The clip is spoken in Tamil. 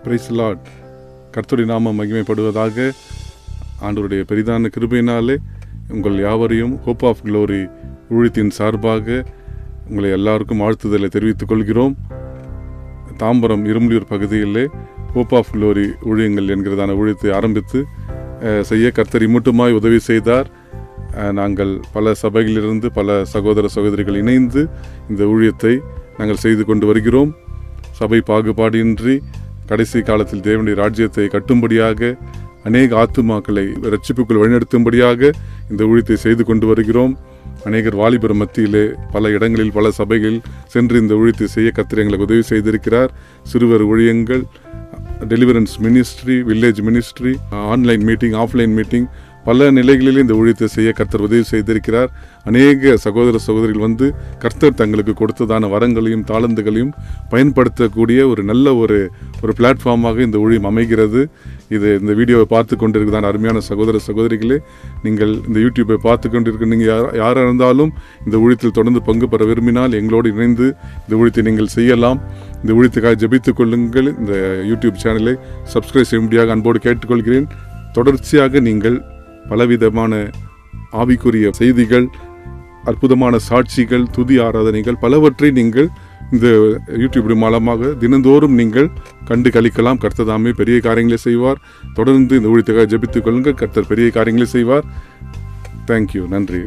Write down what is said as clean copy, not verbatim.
Price Lord. கர்த்தருடைய நாமம் மகிமைப்படுவதாக. ஆண்டவருடைய பெரிதான கிருபையினாலே உங்கள் யாவரையும் ஹோப் ஆஃப் க்ளோரி ஊழியத்தின் சார்பாக உங்களை எல்லாருக்கும் வாழ்த்துதலை தெரிவித்துக் கொள்கிறோம். தாம்பரம் இரும்புலியூர் பகுதியிலே ஹோப் ஆஃப் க்ளோரி ஊழியங்கள் என்கிறதான ஊழியத்தை ஆரம்பித்து செய்ய கர்த்தர் இம்மட்டுமாய் உதவி செய்தார். நாங்கள் பல சபைகளிலிருந்து பல சகோதர சகோதரிகள் இணைந்து இந்த ஊழியத்தை நாங்கள் செய்து கொண்டு வருகிறோம். சபை பாகுபாடின்றி கடைசி காலத்தில் தேவனுடைய ராஜ்யத்தை கட்டும்படியாக, அநேக ஆத்துமாக்களை ரட்சிப்புக்குள் வழிநடத்தும்படியாக இந்த ஊழியத்தை செய்து கொண்டு வருகிறோம். அநேகர் வாலிபர் மத்தியிலே பல இடங்களில் பல சபைகளில் சென்று இந்த ஊழியத்தை செய்ய கர்த்தர் எங்களுக்கு உதவி செய்திருக்கிறார். சிறுவர் ஊழியங்கள், deliverance ministry, village ministry, online meeting, offline meeting, பல நிலைகளில் இந்த ஊழியத்தை செய்ய கர்த்தர் உதவி செய்திருக்கிறார். அநேக சகோதர சகோதரிகள் வந்து கர்த்தர் தங்களுக்கு கொடுத்ததான வரங்களையும் தாளந்துகளையும் பயன்படுத்தக்கூடிய ஒரு நல்ல ஒரு பிளாட்ஃபார்மாக இந்த ஊழியம் அமைகிறது. இந்த வீடியோவை பார்த்து கொண்டிருக்கிறதான அருமையான சகோதர சகோதரிகளே, நீங்கள் இந்த யூடியூப்பை பார்த்து கொண்டிருக்க நீங்கள் யாராக இருந்தாலும் இந்த ஊழியத்தில் தொடர்ந்து பங்கு பெற விரும்பினால் எங்களோடு இணைந்து இந்த ஊழியத்தை நீங்கள் செய்யலாம். இந்த ஊழியத்துக்காக ஜெபித்துக் கொள்ளுங்கள். இந்த யூடியூப் சேனலை சப்ஸ்கிரைப் செய்யும்படியாக அன்போடு கேட்டுக்கொள்கிறேன். தொடர்ச்சியாக நீங்கள் பலவிதமான ஆவிக்குரிய செய்திகள், அற்புதமான சாட்சிகள், துதி ஆராதனைகள் பலவற்றை நீங்கள் இந்த யூடியூப் மூலமாக தினந்தோறும் நீங்கள் கண்டு கழிக்கலாம். கர்த்தர் தாமே பெரிய காரியங்களை செய்வார். தொடர்ந்து இந்த ஊழியத்துக்காக ஜெபித்துக் கொள்ளுங்கள். கர்த்தர் பெரிய காரியங்களை செய்வார். தேங்க்யூ. நன்றி.